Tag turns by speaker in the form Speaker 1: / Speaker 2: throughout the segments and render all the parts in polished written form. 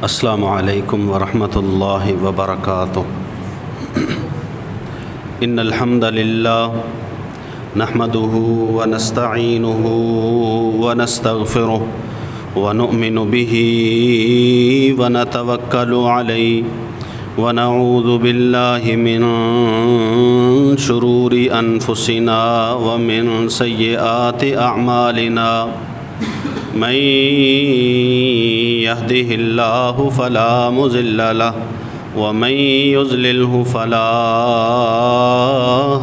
Speaker 1: السلام علیکم ورحمۃ اللہ وبرکاتہ۔ ان الحمد للہ نحمده ونستعینه ونستغفره ونؤمن به ونتوکل علیہ ونعوذ باللہ من شرور انفسنا ومن سیئات اعمالنا من يهده الله فلا مضل له ومن يضلله فلا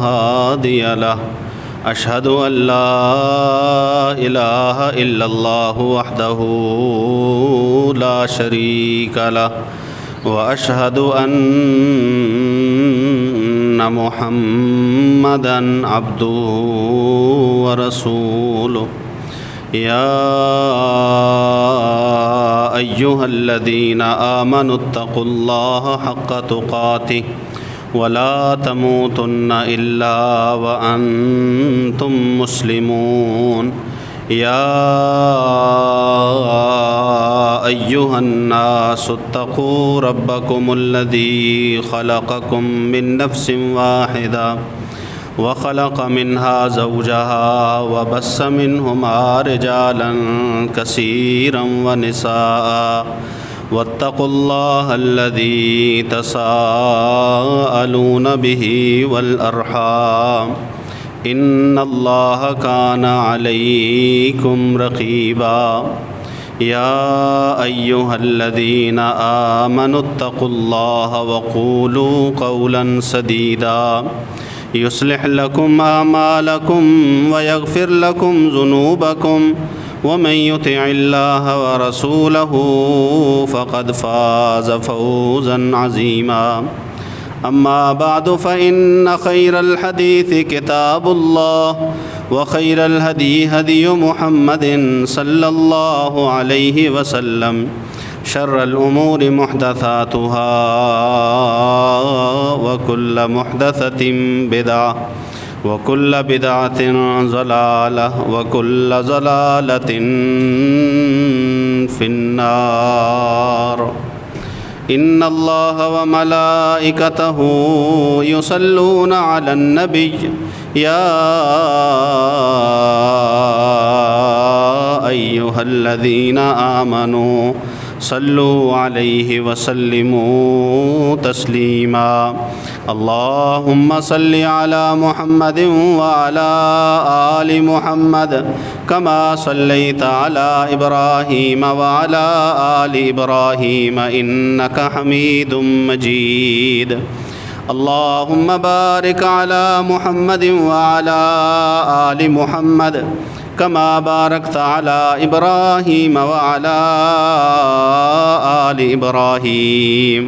Speaker 1: هادي له أشهد أن لا إله إلا الله وحده لا شريك له وأشهد أن محمدا عبده ورسوله يا أيها الذين آمنوا اتقوا الله حق تقاته ولا تموتن إلا وأنتم مسلمون يا أيها الناس اتقوا ربكم الذي خلقكم من نفس واحدة وخلق منها زوجها وبث منهما رجالا كثيرا ونساء واتقوا الله الذي تساءلون به والأرحام إن الله كان عليكم رقيبا يا أيها الذين آمنوا اتقوا الله وقولوا قولا سديدا يصلح لكم أعمالكم ويغفر لكم ذنوبكم ومن يطع الله ورسوله فقد فاز فوزا عظيما أما بعد فإن خير الحديث كتاب الله وخير الهدي هدي محمد صلى الله عليه وسلم شر الأمور محدثاتها وكل محدثة بدعة وكل بدعة ضلالة وكل ضلالة في النار إن الله وملائكته يصلون على النبي يا أيها الذين آمنوا صلوا عليه وسلموا تسليما اللهم صل على محمد وعلى آل محمد كما صليت على إبراهيم وعلى آل إبراهيم إنك حميد مجيد اللهم بارك على محمد وعلى آل محمد كما باركت على إبراهيم وعلى آل إبراهيم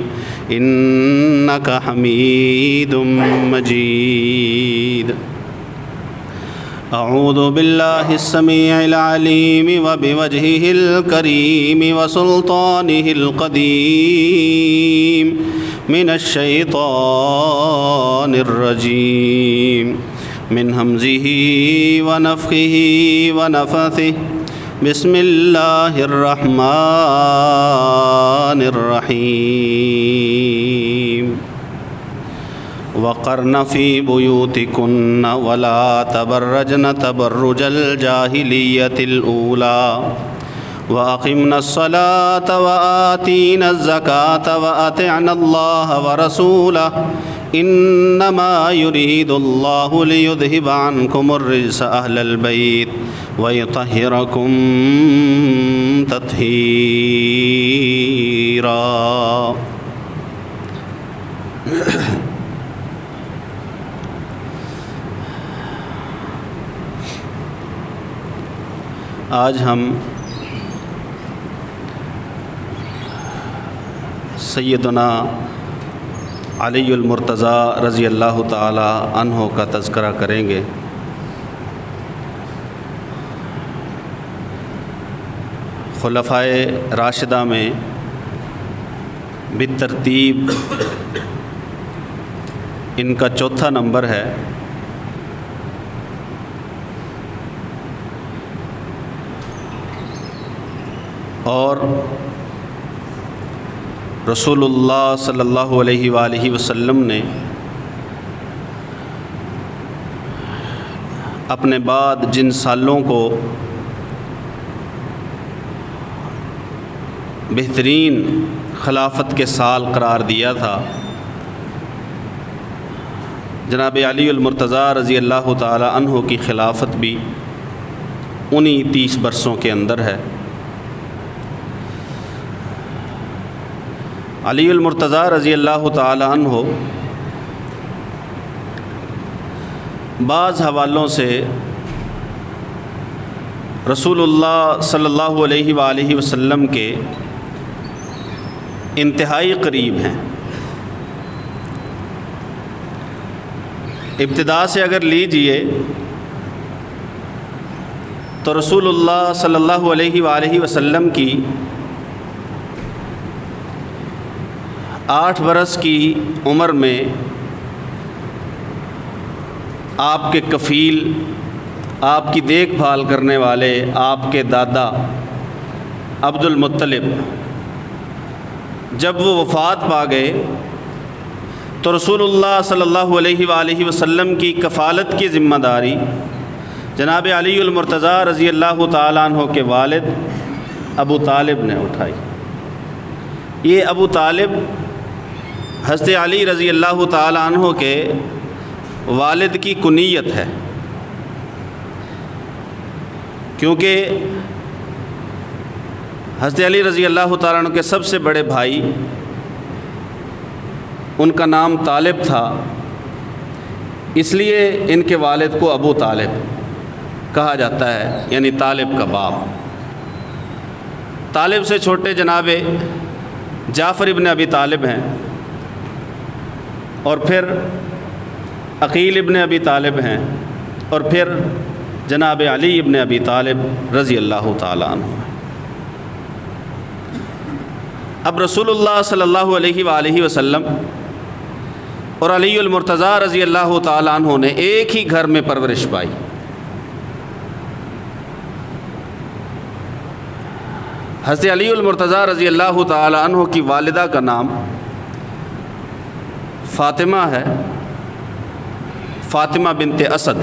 Speaker 1: إنك حميد مجيد أعوذ بالله السميع العليم وبوجهه الكريم وسلطانه القديم من الشيطان الرجيم من همزه ونفخه ونفثه بسم الله الرحمن الرحيم وقرن في بيوتكن ولا تبرجن تبرج الجاهلية الأولى وأقمنا الصلاة وآتينا الزكاة وأطعنا الله ورسوله إنما يريد الله ليذهب عنكم الرجس أهل البيت ويطهركم تطهيرا۔ آج ہم سیدنا علی المرتضیٰ رضی اللہ تعالی عنہ کا تذکرہ کریں گے۔ خلفائے راشدہ میں بالترتیب ان کا چوتھا نمبر ہے۔ اور رسول اللہ صلی اللہ علیہ وآلہ وسلم نے اپنے بعد جن سالوں کو بہترین خلافت کے سال قرار دیا تھا، جناب علی المرتضیٰ رضی اللہ تعالی عنہ کی خلافت بھی انہی 30 برسوں کے اندر ہے۔ علی المرتضیٰ رضی اللہ تعالی عنہ بعض حوالوں سے رسول اللہ صلی اللہ علیہ وآلہ وسلم کے انتہائی قریب ہیں۔ ابتدا سے اگر لیجئے تو رسول اللہ صلی اللہ علیہ وآلہ وسلم کی 8 برس کی عمر میں آپ کے کفیل، آپ کی دیکھ بھال کرنے والے آپ کے دادا عبد المطلب جب وہ وفات پا گئے تو رسول اللہ صلی اللہ علیہ وآلہ وسلم کی کفالت کی ذمہ داری جناب علی المرتضیٰ رضی اللہ تعالیٰ عنہ کے والد ابو طالب نے اٹھائی۔ یہ ابو طالب حضرت علی رضی اللہ تعالیٰ عنہ کے والد کی کنیت ہے، کیونکہ حضرت علی رضی اللہ تعالیٰ عنہ کے سب سے بڑے بھائی ان کا نام طالب تھا، اس لیے ان کے والد کو ابو طالب کہا جاتا ہے، یعنی طالب کا باپ۔ طالب سے چھوٹے جناب جعفر ابن ابی طالب ہیں، اور پھر عقیل ابن ابی طالب ہیں، اور پھر جناب علی ابن ابی طالب رضی اللہ تعالیٰ عنہ ہیں۔ اب رسول اللہ صلی اللہ علیہ وآلہ وسلم اور علی المرتضیٰ رضی اللہ تعالیٰ عنہ نے ایک ہی گھر میں پرورش پائی۔ حضرت علی المرتضیٰ رضی اللہ تعالیٰ عنہ کی والدہ کا نام فاطمہ ہے، فاطمہ بنت اسد۔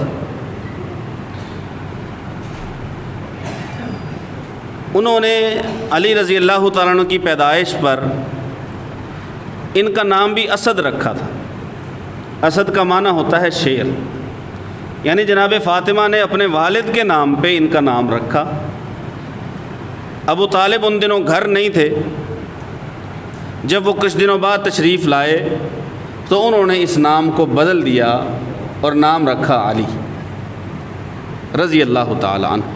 Speaker 1: انہوں نے علی رضی اللہ تعالیٰ عنہ کی پیدائش پر ان کا نام بھی اسد رکھا تھا۔ اسد کا معنی ہوتا ہے شیر، یعنی جناب فاطمہ نے اپنے والد کے نام پہ ان کا نام رکھا۔ ابو طالب ان دنوں گھر نہیں تھے، جب وہ کچھ دنوں بعد تشریف لائے تو انہوں نے اس نام کو بدل دیا اور نام رکھا علی رضی اللہ تعالی عنہ۔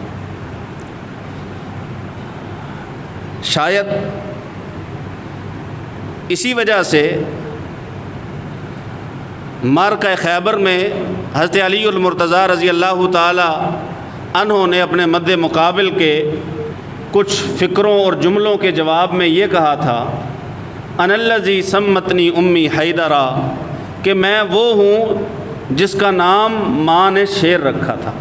Speaker 1: شاید اسی وجہ سے معرکہ خیبر میں حضرت علی المرتضیٰ رضی اللہ تعالی عنہ نے اپنے مد مقابل کے کچھ فکروں اور جملوں کے جواب میں یہ کہا تھا، انا الذی سمتنی امی حیدرا، کہ میں وہ ہوں جس کا نام ماں نے شیر رکھا تھا۔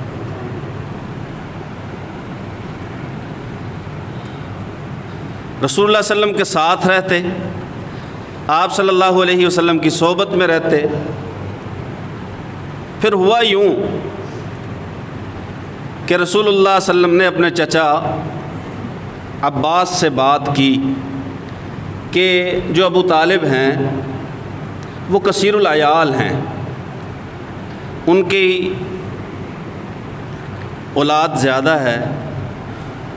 Speaker 1: رسول اللہ صلی اللہ علیہ وسلم کے ساتھ رہتے، آپ صلی اللہ علیہ وسلم کی صحبت میں رہتے، پھر ہوا یوں کہ رسول اللہ صلی اللہ علیہ وسلم نے اپنے چچا عباس سے بات کی کہ جو ابو طالب ہیں وہ کثیر العیال ہیں، ان کی اولاد زیادہ ہے،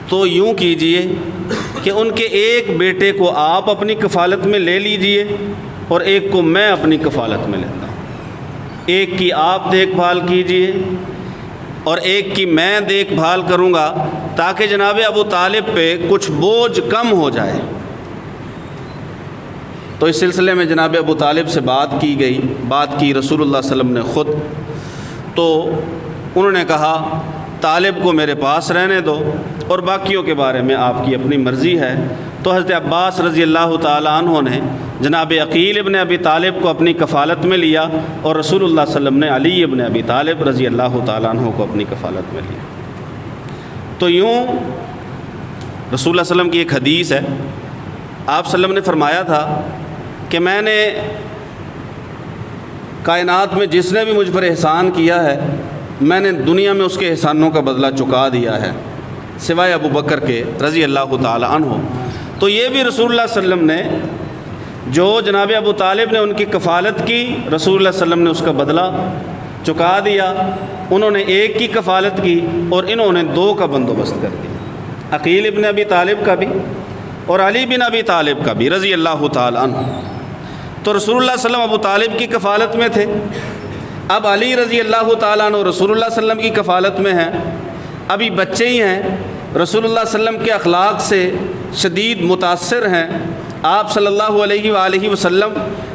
Speaker 1: تو یوں کیجئے کہ ان کے ایک بیٹے کو آپ اپنی کفالت میں لے لیجئے اور ایک کو میں اپنی کفالت میں لیتا ہوں، ایک کی آپ دیکھ بھال کیجئے اور ایک کی میں دیکھ بھال کروں گا، تاکہ جناب ابو طالب پہ کچھ بوجھ کم ہو جائے۔ تو اس سلسلے میں جناب ابو طالب سے بات کی گئی، بات کی رسول اللہ صلی اللہ علیہ وسلم نے خود، تو انہوں نے کہا طالب کو میرے پاس رہنے دو اور باقیوں کے بارے میں آپ کی اپنی مرضی ہے۔ تو حضرت عباس رضی اللہ تعالیٰ عنہ نے جناب عقیل ابن ابی طالب کو اپنی کفالت میں لیا، اور رسول اللہ صلی اللہ علیہ وسلم نے علی ابن ابی طالب رضی اللہ تعالیٰ عنہ کو اپنی کفالت میں لیا۔ تو یوں رسول اللہ صلی اللہ علیہ وسلم کی ایک حدیث ہے آپ صلی اللہ علیہ وسلم نے فرمایا تھا کہ میں نے کائنات میں جس نے بھی مجھ پر احسان کیا ہے میں نے دنیا میں اس کے احسانوں کا بدلہ چکا دیا ہے سوائے ابو بکر کے رضی اللہ تعالی عنہ۔ تو یہ بھی رسول اللہ صلی اللہ علیہ وسلم نے جو جناب ابو طالب نے ان کی کفالت کی، رسول اللہ صلی اللہ علیہ وسلم نے اس کا بدلہ چکا دیا۔ انہوں نے ایک کی کفالت کی اور انہوں نے 2 کا بندوبست کر دیا، عقیل ابن ابی طالب کا بھی اور علی بن ابی طالب کا بھی رضی اللہ تعالی عنہ۔ تو رسول اللہ صلی اللہ علیہ وسلم ابو طالب کی کفالت میں تھے، اب علی رضی اللہ تعالیٰ عنہ رسول اللہ صلی اللہ علیہ وسلم کی کفالت میں ہیں، ابھی بچے ہی ہیں، رسول اللہ صلی اللہ علیہ وسلم کے اخلاق سے شدید متاثر ہیں۔ آپ صلی اللہ علیہ وآلہ وسلم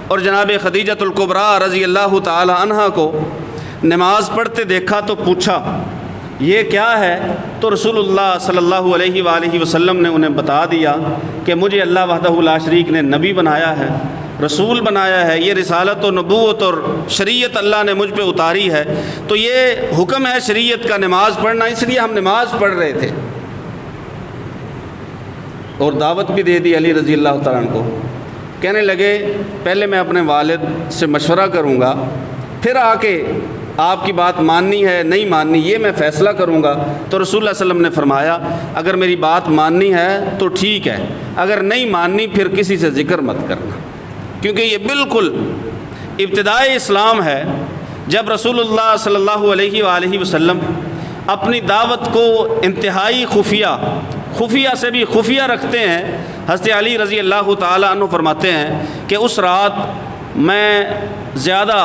Speaker 1: اور جناب خدیجۃ الکبریٰ رضی اللہ تعالی عنہا کو نماز پڑھتے دیکھا تو پوچھا یہ کیا ہے؟ تو رسول اللہ صلی اللہ علیہ وآلہ وسلم نے انہیں بتا دیا کہ مجھے اللہ وحدہ لا شریک نے نبی بنایا ہے، رسول بنایا ہے، یہ رسالت و نبوت اور شریعت اللہ نے مجھ پہ اتاری ہے، تو یہ حکم ہے شریعت کا نماز پڑھنا، اس لیے ہم نماز پڑھ رہے تھے۔ اور دعوت بھی دے دی علی رضی اللہ تعالیٰ عنہ کو، کہنے لگے پہلے میں اپنے والد سے مشورہ کروں گا، پھر آ کے آپ کی بات ماننی ہے نہیں ماننی یہ میں فیصلہ کروں گا۔ تو رسول اللہ صلی اللہ علیہ وسلم نے فرمایا اگر میری بات ماننی ہے تو ٹھیک ہے، اگر نہیں ماننی پھر کسی سے ذکر مت کرنا، کیونکہ یہ بالکل ابتدائی اسلام ہے۔ جب رسول اللہ صلی اللہ علیہ وآلہ وسلم اپنی دعوت کو انتہائی خفیہ سے بھی خفیہ رکھتے ہیں، حضرت علی رضی اللہ تعالیٰ عنہ فرماتے ہیں کہ اس رات میں زیادہ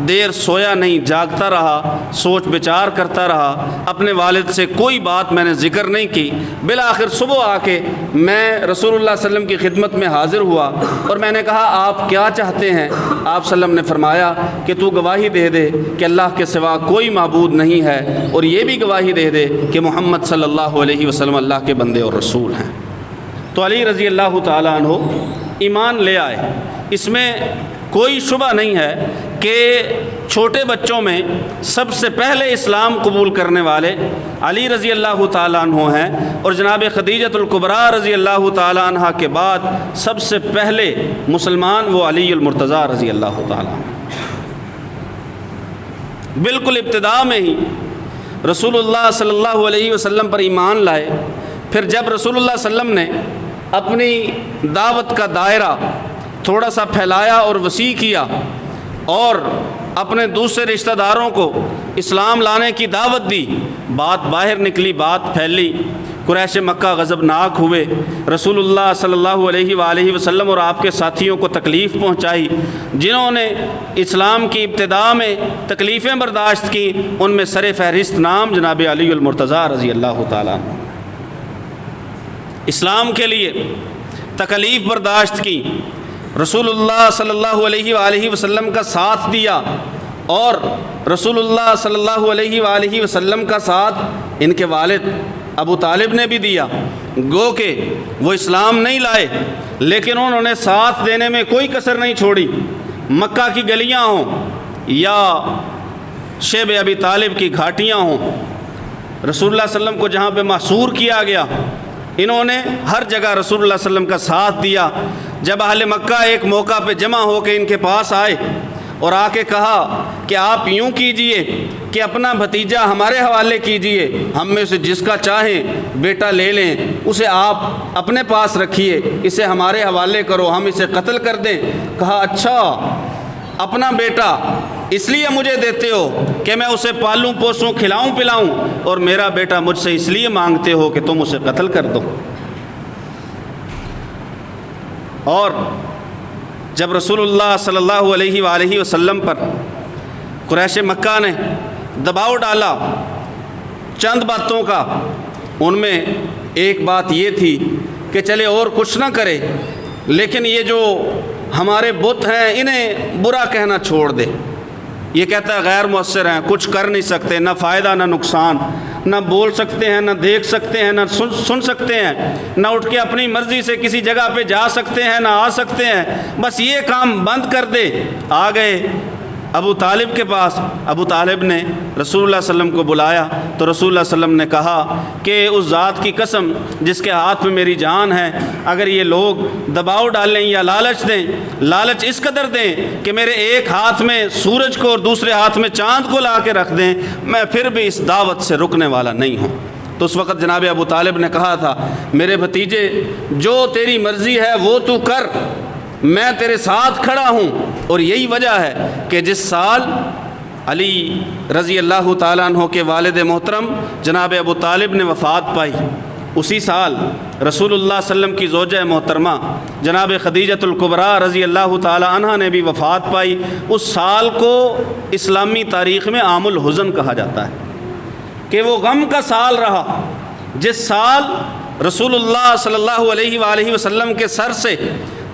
Speaker 1: دیر سویا نہیں، جاگتا رہا، سوچ بچار کرتا رہا، اپنے والد سے کوئی بات میں نے ذکر نہیں کی۔ بالآخر صبح آ کے میں رسول اللہ صلی اللہ علیہ وسلم کی خدمت میں حاضر ہوا اور میں نے کہا آپ کیا چاہتے ہیں؟ آپ صلی اللہ علیہ وسلم نے فرمایا کہ تو گواہی دے دے کہ اللہ کے سوا کوئی معبود نہیں ہے، اور یہ بھی گواہی دے دے کہ محمد صلی اللہ علیہ وسلم اللہ کے بندے اور رسول ہیں۔ تو علی رضی اللہ تعالیٰ عنہ ایمان لے آئے، اس میں کوئی شبہ نہیں ہے کہ چھوٹے بچوں میں سب سے پہلے اسلام قبول کرنے والے علی رضی اللہ تعالیٰ عنہ ہیں، اور جناب خدیجۃ الکبریٰ رضی اللہ تعالیٰ عنہ کے بعد سب سے پہلے مسلمان وہ علی المرتضیٰ رضی اللہ تعالیٰ عنہ۔ بالکل ابتدا میں ہی رسول اللہ صلی اللہ علیہ وسلم پر ایمان لائے۔ پھر جب رسول اللہ صلی اللہ علیہ وسلم نے اپنی دعوت کا دائرہ تھوڑا سا پھیلایا اور وسیع کیا اور اپنے دوسرے رشتہ داروں کو اسلام لانے کی دعوت دی، بات باہر نکلی، بات پھیلی، قریش مکہ غضبناک ہوئے، رسول اللہ صلی اللہ علیہ وآلہ وسلم اور آپ کے ساتھیوں کو تکلیف پہنچائی۔ جنہوں نے اسلام کی ابتدا میں تکلیفیں برداشت کی ان میں سر فہرست نام جناب علی المرتضیٰ رضی اللہ تعالیٰ عنہ۔ اسلام کے لیے تکلیف برداشت کی، رسول اللہ صلی اللہ علیہ وآلہ وسلم کا ساتھ دیا، اور رسول اللہ صلی اللہ علیہ وآلہ وسلم کا ساتھ ان کے والد ابو طالب نے بھی دیا۔ گو کہ وہ اسلام نہیں لائے لیکن انہوں نے ساتھ دینے میں کوئی کسر نہیں چھوڑی، مکہ کی گلیاں ہوں یا شیب ابی طالب کی گھاٹیاں ہوں، رسول اللہ صلی اللہ علیہ وسلم کو جہاں پہ محصور کیا گیا انہوں نے ہر جگہ رسول اللہ صلی اللہ علیہ وسلم کا ساتھ دیا۔ جب اہل مکہ ایک موقع پہ جمع ہو کے ان کے پاس آئے اور آ کے کہا کہ آپ یوں کیجئے کہ اپنا بھتیجا ہمارے حوالے کیجئے، ہم میں سے جس کا چاہیں بیٹا لے لیں، اسے آپ اپنے پاس رکھیے، اسے ہمارے حوالے کرو، ہم اسے قتل کر دیں۔ کہا اچھا اپنا بیٹا اس لیے مجھے دیتے ہو کہ میں اسے پالوں پوسوں کھلاؤں پلاؤں، اور میرا بیٹا مجھ سے اس لیے مانگتے ہو کہ تم اسے قتل کر دو۔ اور جب رسول اللہ صلی اللہ علیہ وآلہ وسلم پر قریش مکہ نے دباؤ ڈالا چند باتوں کا، ان میں ایک بات یہ تھی کہ چلے اور کچھ نہ کرے لیکن یہ جو ہمارے بت ہیں انہیں برا کہنا چھوڑ دے۔ یہ کہتا ہے غیر مؤثر ہیں، کچھ کر نہیں سکتے، نہ فائدہ نہ نقصان، نہ بول سکتے ہیں، نہ دیکھ سکتے ہیں، نہ سن سکتے ہیں، نہ اٹھ کے اپنی مرضی سے کسی جگہ پہ جا سکتے ہیں، نہ آ سکتے ہیں، بس یہ کام بند کر دے۔ آ گئے ابو طالب کے پاس، ابو طالب نے رسول اللہ صلی اللہ علیہ وسلم کو بلایا تو رسول اللہ صلی اللہ علیہ وسلم نے کہا کہ اس ذات کی قسم جس کے ہاتھ میں میری جان ہے، اگر یہ لوگ دباؤ ڈالیں یا لالچ دیں، لالچ اس قدر دیں کہ میرے ایک ہاتھ میں سورج کو اور دوسرے ہاتھ میں چاند کو لا کے رکھ دیں، میں پھر بھی اس دعوت سے رکنے والا نہیں ہوں۔ تو اس وقت جناب ابو طالب نے کہا تھا، میرے بھتیجے جو تیری مرضی ہے وہ تو کر، میں تیرے ساتھ کھڑا ہوں۔ اور یہی وجہ ہے کہ جس سال علی رضی اللہ تعالیٰ عنہ کے والد محترم جناب ابو طالب نے وفات پائی، اسی سال رسول اللہ صلی اللہ علیہ وسلم کی زوجہ محترمہ جناب خدیجۃ الکبریٰ رضی اللہ تعالیٰ عنہ نے بھی وفات پائی۔ اس سال کو اسلامی تاریخ میں عام الحزن کہا جاتا ہے کہ وہ غم کا سال رہا، جس سال رسول اللہ صلی اللہ علیہ وآلہ وسلم کے سر سے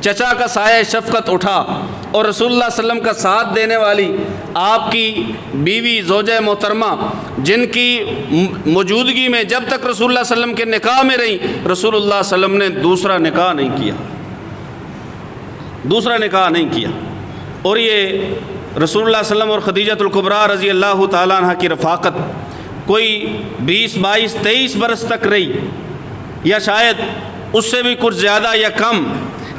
Speaker 1: چچا کا سایہ شفقت اٹھا، اور رسول اللہ صلی اللہ علیہ وسلم کا ساتھ دینے والی آپ کی بیوی زوجہ محترمہ جن کی موجودگی میں جب تک رسول اللہ صلی اللہ علیہ وسلم کے نکاح میں رہی، رسول اللہ صلی اللہ علیہ وسلم نے دوسرا نکاح نہیں کیا۔ اور یہ رسول اللہ صلی اللہ علیہ وسلم اور خدیجۃ الکبریٰ رضی اللہ تعالیٰ عنہ کی رفاقت کوئی 20 22 23 برس تک رہی، یا شاید اس سے بھی کچھ زیادہ یا کم،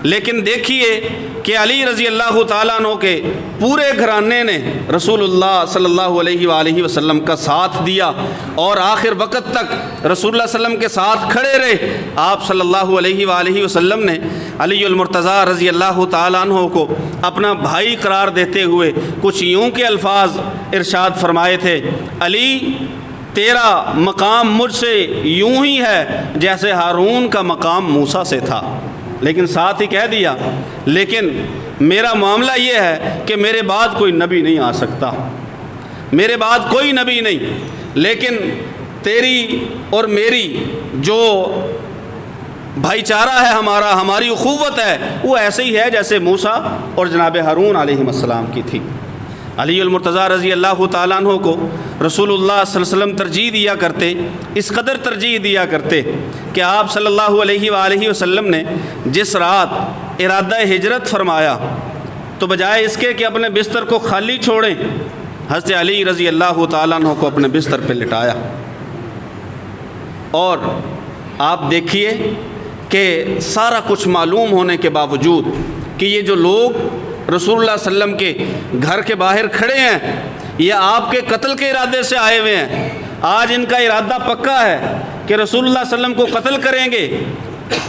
Speaker 1: لیکن دیکھیے کہ علی رضی اللہ تعالیٰ عنہ کے پورے گھرانے نے رسول اللہ صلی اللہ علیہ وآلہ وسلم کا ساتھ دیا، اور آخر وقت تک رسول اللہ صلی اللہ علیہ وسلم کے ساتھ کھڑے رہے۔ آپ صلی اللہ علیہ وآلہ وسلم نے علی المرتضیٰ رضی اللہ تعالیٰ عنہ کو اپنا بھائی قرار دیتے ہوئے کچھ یوں کے الفاظ ارشاد فرمائے تھے، علی تیرا مقام مجھ سے یوں ہی ہے جیسے ہارون کا مقام موسیٰ سے تھا، لیکن ساتھ ہی کہہ دیا لیکن میرا معاملہ یہ ہے کہ میرے بعد کوئی نبی نہیں آ سکتا، میرے بعد کوئی نبی نہیں، لیکن تیری اور میری جو بھائی چارہ ہے ہماری اخوت ہے وہ ایسے ہی ہے جیسے موسیٰ اور جناب ہارون علیہ السلام کی تھی۔ علی المرتضیٰ رضی اللہ تعالیٰ عنہ کو رسول اللہ صلی اللہ علیہ وسلم ترجیح دیا کرتے، اس قدر ترجیح دیا کرتے کہ آپ صلی اللہ علیہ وآلہ وسلم نے جس رات ارادہ ہجرت فرمایا تو بجائے اس کے کہ اپنے بستر کو خالی چھوڑیں، حضرت علی رضی اللہ تعالیٰ عنہ کو اپنے بستر پہ لٹایا۔ اور آپ دیکھیے کہ سارا کچھ معلوم ہونے کے باوجود کہ یہ جو لوگ رسول اللہ صلی اللہ علیہ وسلم کے گھر کے باہر کھڑے ہیں یہ آپ کے قتل کے ارادے سے آئے ہوئے ہیں، آج ان کا ارادہ پکا ہے کہ رسول اللہ صلی اللہ علیہ وسلم کو قتل کریں گے۔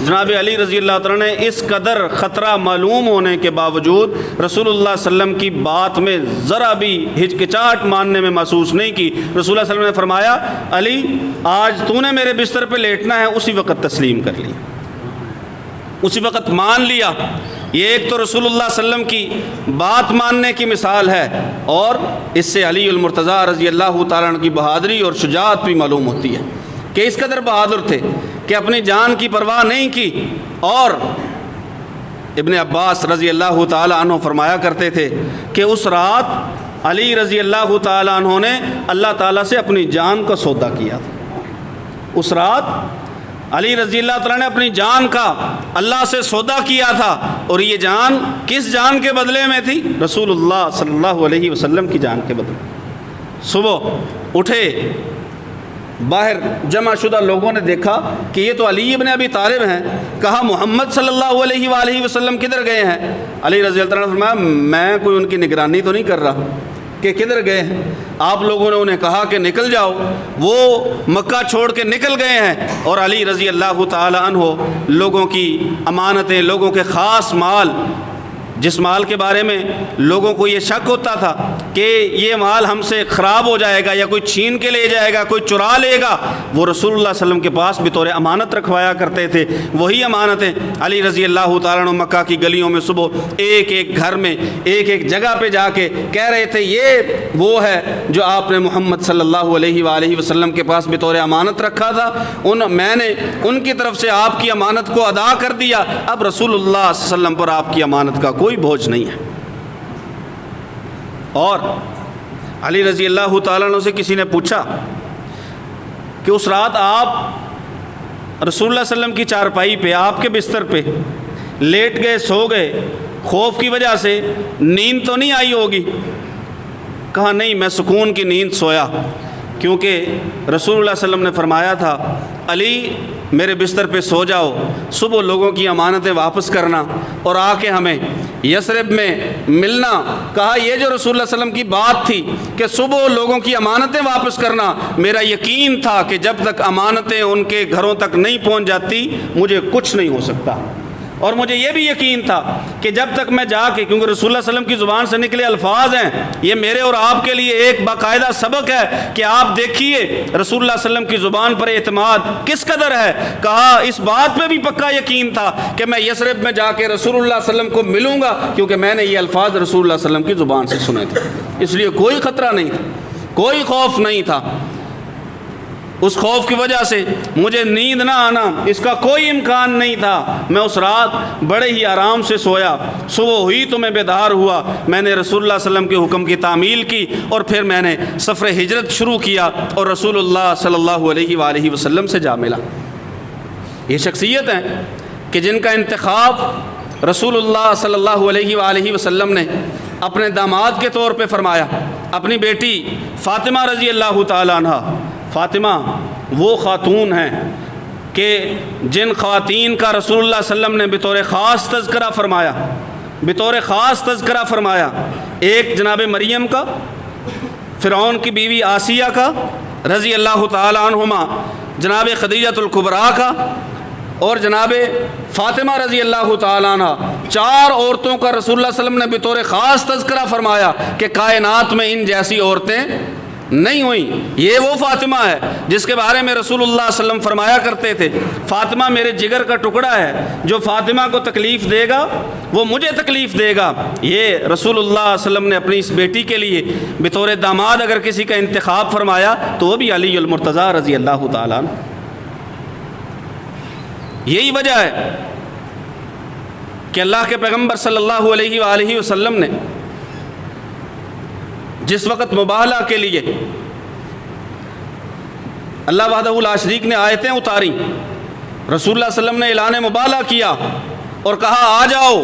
Speaker 1: جناب علی رضی اللہ تعالیٰ نے اس قدر خطرہ معلوم ہونے کے باوجود رسول اللہ صلی اللہ علیہ وسلم کی بات میں ذرا بھی ہچکچاہٹ ماننے میں محسوس نہیں کی۔ رسول اللہ صلی اللہ علیہ وسلم نے فرمایا، علی آج تو نے میرے بستر پہ لیٹنا ہے، اسی وقت تسلیم کر لیا، اسی وقت مان لیا۔ یہ ایک تو رسول اللہ صلی اللہ علیہ وسلم کی بات ماننے کی مثال ہے، اور اس سے علی المرتضیٰ رضی اللہ تعالیٰ عنہ کی بہادری اور شجاعت بھی معلوم ہوتی ہے کہ اس قدر بہادر تھے کہ اپنی جان کی پرواہ نہیں کی۔ اور ابن عباس رضی اللہ تعالیٰ عنہ فرمایا کرتے تھے کہ اس رات علی رضی اللہ تعالیٰ عنہ نے اللہ تعالیٰ سے اپنی جان کا سودا کیا تھا۔ اس رات علی رضی اللہ تعالیٰ نے اپنی جان کا اللہ سے سودا کیا تھا، اور یہ جان کس جان کے بدلے میں تھی؟ رسول اللہ صلی اللہ علیہ وسلم کی جان کے بدلے۔ صبح اٹھے، باہر جمع شدہ لوگوں نے دیکھا کہ یہ تو علی ابن ابی طالب ہیں، کہا محمد صلی اللہ علیہ وآلہ وسلم کدھر گئے ہیں؟ علی رضی اللہ عنہ نے فرمایا میں کوئی ان کی نگرانی تو نہیں کر رہا کہ کدھر گئے ہیں۔ آپ لوگوں نے انہیں کہا کہ نکل جاؤ، وہ مکہ چھوڑ کے نکل گئے ہیں، اور علی رضی اللہ تعالی عنہ لوگوں کی امانتیں، لوگوں کے خاص مال، جس مال کے بارے میں لوگوں کو یہ شک ہوتا تھا کہ یہ مال ہم سے خراب ہو جائے گا یا کوئی چھین کے لے جائے گا، کوئی چرا لے گا، وہ رسول اللہ صلی اللہ علیہ وسلم کے پاس بطور امانت رکھوایا کرتے تھے۔ وہی امانتیں علی رضی اللہ تعالیٰ عنہ مکہ کی گلیوں میں صبح ایک ایک گھر میں ایک ایک جگہ پہ جا کے کہہ رہے تھے یہ وہ ہے جو آپ نے محمد صلی اللہ علیہ وآلہ وسلم کے پاس بطور امانت رکھا تھا، میں نے ان کی طرف سے آپ کی امانت کو ادا کر دیا، اب رسول اللہ صلی اللہ علیہ وسلم پر آپ کی امانت کا کوئی بوجھ نہیں ہے۔ اور علی رضی اللہ تعالیٰ عنہ سے کسی نے پوچھا کہ اس رات آپ رسول اللہ صلی اللہ علیہ وسلم کی چارپائی پہ، آپ کے بستر پہ لیٹ گئے، سو گئے، خوف کی وجہ سے نیند تو نہیں آئی ہوگی؟ کہا نہیں، میں سکون کی نیند سویا، کیونکہ رسول اللہ صلی اللہ علیہ وسلم نے فرمایا تھا علی میرے بستر پہ سو جاؤ، صبح لوگوں کی امانتیں واپس کرنا اور آ کے ہمیں یثرب میں ملنا۔ کہا یہ جو رسول اللہ علیہ وسلم کی بات تھی کہ صبح لوگوں کی امانتیں واپس کرنا، میرا یقین تھا کہ جب تک امانتیں ان کے گھروں تک نہیں پہنچ جاتی مجھے کچھ نہیں ہو سکتا۔ اور مجھے یہ بھی یقین تھا کہ جب تک میں جا کے، کیونکہ رسول اللہ صلی اللہ علیہ وسلم کی زبان سے نکلے الفاظ ہیں، یہ میرے اور آپ کے لیے ایک باقاعدہ سبق ہے کہ آپ دیکھیے رسول اللہ صلی اللہ علیہ وسلم کی زبان پر اعتماد کس قدر ہے۔ کہا اس بات پہ بھی پکا یقین تھا کہ میں یثرب میں جا کے رسول اللہ صلی اللہ علیہ وسلم کو ملوں گا، کیونکہ میں نے یہ الفاظ رسول اللہ صلی اللہ علیہ وسلم کی زبان سے سنے تھے، اس لیے کوئی خطرہ نہیں تھا، کوئی خوف نہیں تھا۔ اس خوف کی وجہ سے مجھے نیند نہ آنا اس کا کوئی امکان نہیں تھا۔ میں اس رات بڑے ہی آرام سے سویا، صبح ہوئی تو میں بیدار ہوا، میں نے رسول اللہ صلی اللہ علیہ وسلم کے حکم کی تعمیل کی اور پھر میں نے سفر ہجرت شروع کیا اور رسول اللہ صلی اللہ علیہ وآلہ وسلم سے جا ملا۔ یہ شخصیت ہیں کہ جن کا انتخاب رسول اللہ صلی اللہ علیہ وآلہ وسلم نے اپنے داماد کے طور پہ فرمایا۔ اپنی بیٹی فاطمہ رضی اللہ تعالیٰ عنہ، فاطمہ وہ خاتون ہیں کہ جن خواتین کا رسول اللہ صلی اللہ علیہ وسلم نے بطور خاص تذکرہ فرمایا، بطور خاص تذکرہ فرمایا۔ ایک جناب مریم کا، فرعون کی بیوی آسیہ کا رضی اللہ تعالی عنہما، جناب خدیجہ الکبریٰ کا اور جناب فاطمہ رضی اللہ تعالیٰ عنہ، چار عورتوں کا رسول اللہ صلی اللہ علیہ وسلم نے بطور خاص تذکرہ فرمایا کہ کائنات میں ان جیسی عورتیں نہیں ہوئیں۔ یہ وہ فاطمہ ہے جس کے بارے میں رسول اللہ صلی اللہ علیہ وسلم فرمایا کرتے تھے فاطمہ میرے جگر کا ٹکڑا ہے، جو فاطمہ کو تکلیف دے گا وہ مجھے تکلیف دے گا۔ یہ رسول اللہ صلی اللہ علیہ وسلم نے اپنی اس بیٹی کے لیے بطور داماد اگر کسی کا انتخاب فرمایا تو وہ بھی علی المرتضیٰ رضی اللہ تعالیٰ عنہ۔ یہی وجہ ہے کہ اللہ کے پیغمبر صلی اللہ علیہ وآلہ وسلم نے جس وقت مباہلہ کے لیے اللہ وحدہ لا شریک نے آیتیں اتاری، رسول اللہ صلی اللہ علیہ وسلم نے اعلان مباہلہ کیا اور کہا آ جاؤ،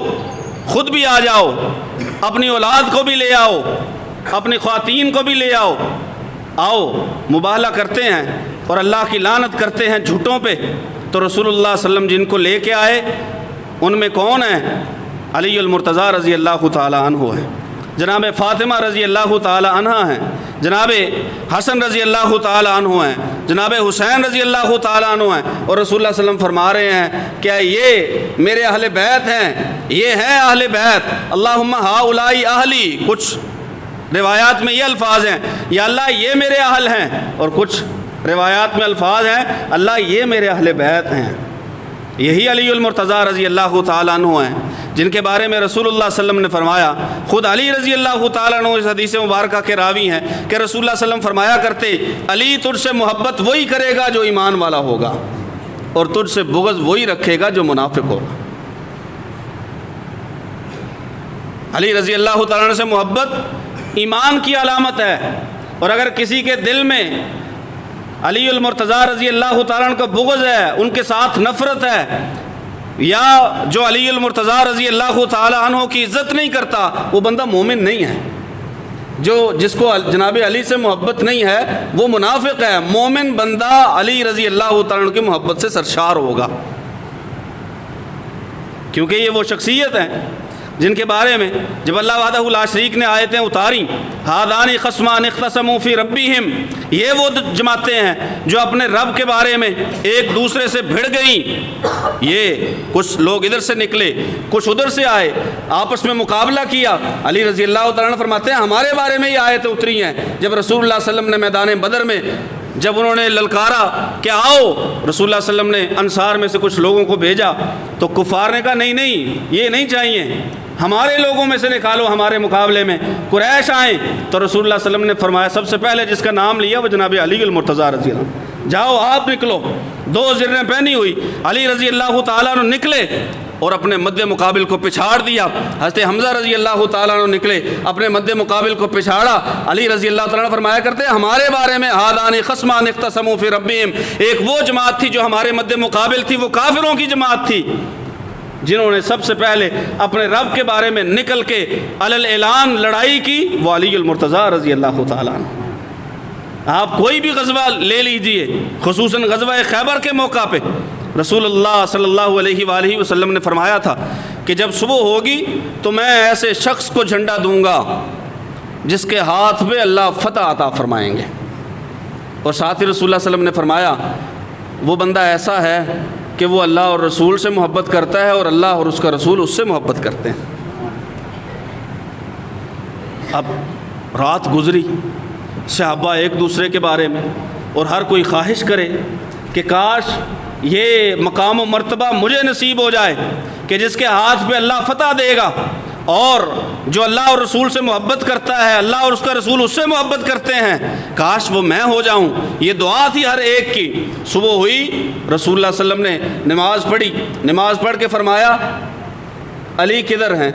Speaker 1: خود بھی آ جاؤ، اپنی اولاد کو بھی لے آؤ، اپنی خواتین کو بھی لے آؤ، آؤ مباہلہ کرتے ہیں اور اللہ کی لعنت کرتے ہیں جھوٹوں پہ۔ تو رسول اللہ صلی اللہ علیہ وسلم جن کو لے کے آئے ان میں کون ہیں؟ علی المرتضیٰ رضی اللہ تعالی عنہ ہے، جناب فاطمہ رضی اللہ تعالی عنہ ہیں، جناب حسن رضی اللہ تعالی عنہ ہیں، جناب حسین رضی اللہ تعالی عنہ ہیں۔ اور رسول اللہ صلی اللہ علیہ وسلم فرما رہے ہیں کیا یہ میرے اہل بیت ہیں؟ یہ ہیں اہل بیت۔ اللہم ہؤلاء اہلی، کچھ روایات میں یہ الفاظ ہیں یا اللہ یہ میرے اہل ہیں، اور کچھ روایات میں الفاظ ہیں اللہ یہ میرے اہل بیت ہیں۔ یہی علی المرتضیٰ رضی اللہ تعالیٰ عنہ ہیں جن کے بارے میں رسول اللہ صلی اللہ علیہ وسلم نے فرمایا، خود علی رضی اللہ تعالیٰ عنہ اس حدیث مبارکہ کے راوی ہیں کہ رسول اللہ صلی اللہ علیہ وسلم فرمایا کرتے علی تجھ سے محبت وہی کرے گا جو ایمان والا ہوگا اور تجھ سے بغض وہی رکھے گا جو منافق ہوگا۔ علی رضی اللہ تعالیٰ عنہ سے محبت ایمان کی علامت ہے، اور اگر کسی کے دل میں علی المرتضیٰ رضی اللہ تعالیٰ عنہ کا بغض ہے، ان کے ساتھ نفرت ہے، یا جو علی المرتضیٰ رضی اللہ تعالیٰ عنہ کی عزت نہیں کرتا وہ بندہ مومن نہیں ہے۔ جس کو جناب علی سے محبت نہیں ہے وہ منافق ہے۔ مومن بندہ علی رضی اللہ تعالیٰ عنہ کی محبت سے سرشار ہوگا، کیونکہ یہ وہ شخصیت ہیں جن کے بارے میں جب اللہ وحدہ لا شریک نے آیتیں اتاری، ہذان خصمان اختصموا فی ربہم، یہ وہ جماعتیں ہیں جو اپنے رب کے بارے میں ایک دوسرے سے بھڑ گئیں۔ یہ کچھ لوگ ادھر سے نکلے، کچھ ادھر سے آئے، آپس میں مقابلہ کیا۔ علی رضی اللہ تعالیٰ عنہ فرماتے ہیں ہمارے بارے میں یہ آیتیں اتری ہیں جب رسول اللہ صلی اللہ علیہ وسلم نے میدان بدر میں جب انہوں نے للکارا کہ آؤ، رسول اللہ صلی اللہ علیہ وسلم نے انصار میں سے کچھ لوگوں کو بھیجا تو کفار نے کہا نہیں یہ نہیں چاہیے، ہمارے لوگوں میں سے نکالو ہمارے مقابلے میں۔ قریش آئیں تو رسول اللہ صلی اللہ علیہ وسلم نے فرمایا سب سے پہلے جس کا نام لیا وہ جناب علی المرتضیٰ رضی اللہ عنہ، جاؤ آپ نکلو۔ 2 زریں پہنی ہوئی علی رضی اللہ تعالیٰ عنہ نکلے اور اپنے مد مقابل کو پچھاڑ دیا۔ حضرت حمزہ رضی اللہ تعالیٰ عنہ نکلے، اپنے مد مقابل کو پچھاڑا۔ علی رضی اللہ تعالیٰ عنہ فرمایا کرتے ہیں ہمارے بارے میں ہذان خصمان اختصموا فی ربہم، ایک وہ جماعت تھی جو ہمارے مد مقابل تھی، وہ کافروں کی جماعت تھی جنہوں نے سب سے پہلے اپنے رب کے بارے میں نکل کے علل اعلان لڑائی کی وہ علی المرتضیٰ رضی اللہ تعالیٰ عنہ۔ آپ کوئی بھی غزوہ لے لیجئے، خصوصاً غزوہ خیبر کے موقع پہ رسول اللہ صلی اللہ علیہ وآلہ وسلم نے فرمایا تھا کہ جب صبح ہوگی تو میں ایسے شخص کو جھنڈا دوں گا جس کے ہاتھ میں اللہ فتح عطا فرمائیں گے، اور ساتھ ہی رسول اللہ صلی اللہ علیہ وسلم نے فرمایا وہ بندہ ایسا ہے کہ وہ اللہ اور رسول سے محبت کرتا ہے اور اللہ اور اس کا رسول اس سے محبت کرتے ہیں۔ اب رات گزری، صحابہ ایک دوسرے کے بارے میں، اور ہر کوئی خواہش کرے کہ کاش یہ مقام و مرتبہ مجھے نصیب ہو جائے کہ جس کے ہاتھ پہ اللہ فتح دے گا، اور جو اللہ اور رسول سے محبت کرتا ہے اللہ اور اس کا رسول اس سے محبت کرتے ہیں، کاش وہ میں ہو جاؤں۔ یہ دعا تھی ہر ایک کی۔ صبح ہوئی، رسول اللہ صلی اللہ علیہ وسلم نے نماز پڑھی، نماز پڑھ کے فرمایا علی کدھر ہیں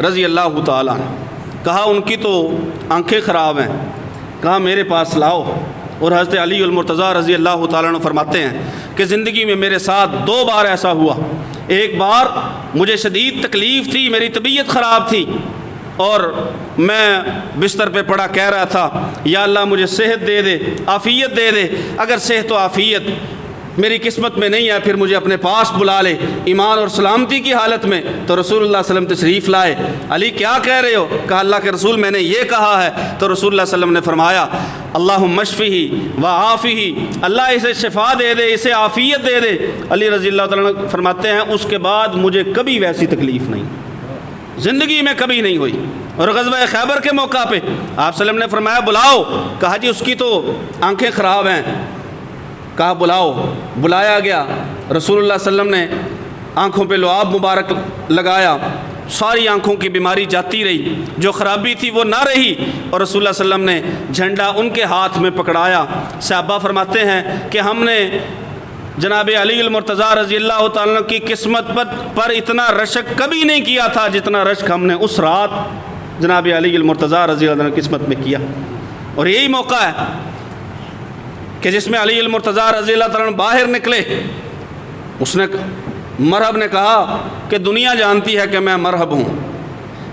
Speaker 1: رضی اللہ تعالیٰ عنہ؟ کہا ان کی تو آنکھیں خراب ہیں۔ کہا میرے پاس لاؤ۔ اور حضرت علی المرتضیٰ رضی اللہ تعالیٰ عنہ فرماتے ہیں کہ زندگی میں میرے ساتھ 2 بار ایسا ہوا۔ ایک بار مجھے شدید تکلیف تھی، میری طبیعت خراب تھی، اور میں بستر پہ پڑا کہہ رہا تھا یا اللہ مجھے صحت دے دے، عافیت دے دے، اگر صحت و عافیت میری قسمت میں نہیں ہے پھر مجھے اپنے پاس بلا لے ایمان اور سلامتی کی حالت میں۔ تو رسول اللہ صلی اللہ علیہ وسلم تشریف لائے۔ علی کیا کہہ رہے ہو؟ کہا اللہ کے رسول میں نے یہ کہا ہے۔ تو رسول اللہ صلی اللہ علیہ وسلم نے فرمایا اللہم اشفہ وعافہ، اللہ اسے شفا دے دے، اسے عافیت دے دے۔ علی رضی اللہ تعالیٰ عنہ فرماتے ہیں اس کے بعد مجھے کبھی ویسی تکلیف نہیں، زندگی میں کبھی نہیں ہوئی۔ اور غزوہ خیبر کے موقع پہ آپ صلی اللہ علیہ وسلم نے فرمایا بلاؤ۔ کہا جی اس کی تو آنکھیں خراب ہیں۔ کہا بلاؤ۔ بلایا گیا، رسول اللہ صلی اللہ علیہ وسلم نے آنکھوں پہ لعاب مبارک لگایا، ساری آنکھوں کی بیماری جاتی رہی، جو خرابی تھی وہ نہ رہی، اور رسول اللہ صلی اللہ علیہ وسلم نے جھنڈا ان کے ہاتھ میں پکڑایا۔ صحابہ فرماتے ہیں کہ ہم نے جناب علی المرتضیٰ رضی اللہ تعالیٰ عنہ کی قسمت پر اتنا رشک کبھی نہیں کیا تھا جتنا رشک ہم نے اس رات جناب علی المرتضیٰ رضی اللہ عنہ کی قسمت میں کیا۔ اور یہی موقع ہے کہ جس میں علی المرتضیٰ رضی اللہ تعالیٰ عنہ باہر نکلے۔ اس نے مرحب نے کہا کہ دنیا جانتی ہے کہ میں مرحب ہوں،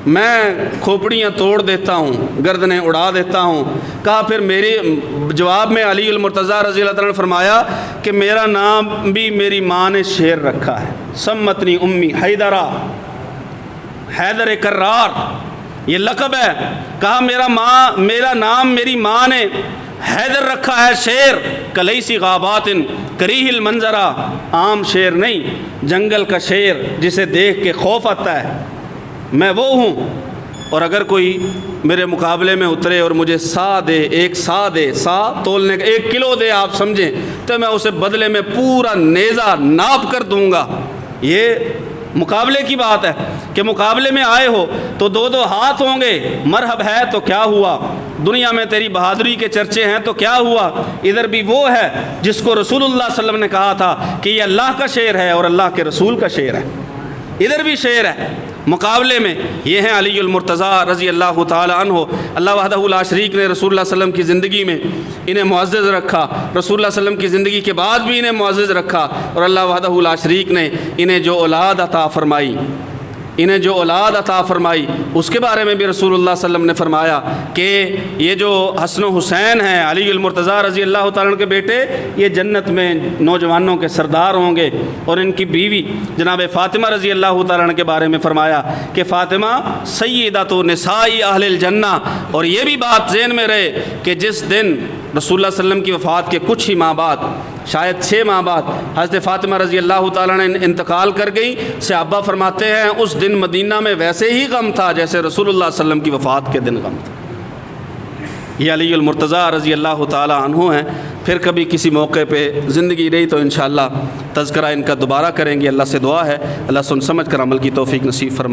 Speaker 1: میں کھوپڑیاں توڑ دیتا ہوں، گردنیں اڑا دیتا ہوں۔ کہا پھر میرے جواب میں علی المرتضیٰ رضی اللہ تعالیٰ نے فرمایا کہ میرا نام بھی میری ماں نے شیر رکھا ہے، سمتنی امی حیدرہ، حیدر کرار یہ لقب ہے۔ کہا میرا نام میری ماں نے حیدر رکھا ہے، شیر کلیسی غابات کریہ المنظرہ، عام شیر نہیں، جنگل کا شیر جسے دیکھ کے خوف آتا ہے، میں وہ ہوں۔ اور اگر کوئی میرے مقابلے میں اترے اور مجھے سا دے، ایک سا دے، سا تولنے کا 1 کلو دے آپ سمجھیں، تو میں اسے بدلے میں پورا نیزہ ناپ کر دوں گا۔ یہ مقابلے کی بات ہے کہ مقابلے میں آئے ہو تو 2 ہاتھ ہوں گے، مرحب ہے تو کیا ہوا، دنیا میں تیری بہادری کے چرچے ہیں تو کیا ہوا۔ ادھر بھی وہ ہے جس کو رسول اللہ صلی اللہ علیہ وسلم نے کہا تھا کہ یہ اللہ کا شعر ہے اور اللہ کے رسول کا شعر ہے، ادھر بھی شعر ہے۔ مقابلے میں یہ ہیں علی المرتضیٰ رضی اللہ تعالی عنہ۔ اللہ وحدہ لا شریک نے رسول اللہ صلی اللہ علیہ وسلم کی زندگی میں انہیں معزز رکھا، رسول اللہ صلی اللہ علیہ وسلم کی زندگی کے بعد بھی انہیں معزز رکھا، اور اللہ وحدہ لا شریک نے انہیں جو اولاد عطا فرمائی، اس کے بارے میں بھی رسول اللہ صلی اللہ علیہ وسلم نے فرمایا کہ یہ جو حسن و حسین ہیں علی المرتضیٰ رضی اللہ تعالیٰ عنہ کے بیٹے، یہ جنت میں نوجوانوں کے سردار ہوں گے۔ اور ان کی بیوی جناب فاطمہ رضی اللہ تعالیٰ عنہ کے بارے میں فرمایا کہ فاطمہ سیدۃ نساء اہل الجنہ۔ اور یہ بھی بات ذہن میں رہے کہ جس دن رسول اللہ صلی اللہ علیہ وسلم کی وفات کے کچھ ہی ماہ بعد، شاید 6 ماہ بعد، حضرت فاطمہ رضی اللہ تعالیٰ نے انتقال کر گئی۔ صحابہ فرماتے ہیں اس دن مدینہ میں ویسے ہی غم تھا جیسے رسول اللہ صلی اللہ علیہ وسلم کی وفات کے دن غم تھا۔ یہ علی المرتضیٰ رضی اللہ تعالیٰ عنہ ہیں۔ پھر کبھی کسی موقع پہ زندگی رہی تو انشاءاللہ تذکرہ ان کا دوبارہ کریں گے۔ اللہ سے دعا ہے اللہ سن سمجھ کر عمل کی توفیق نصیب فرمائے۔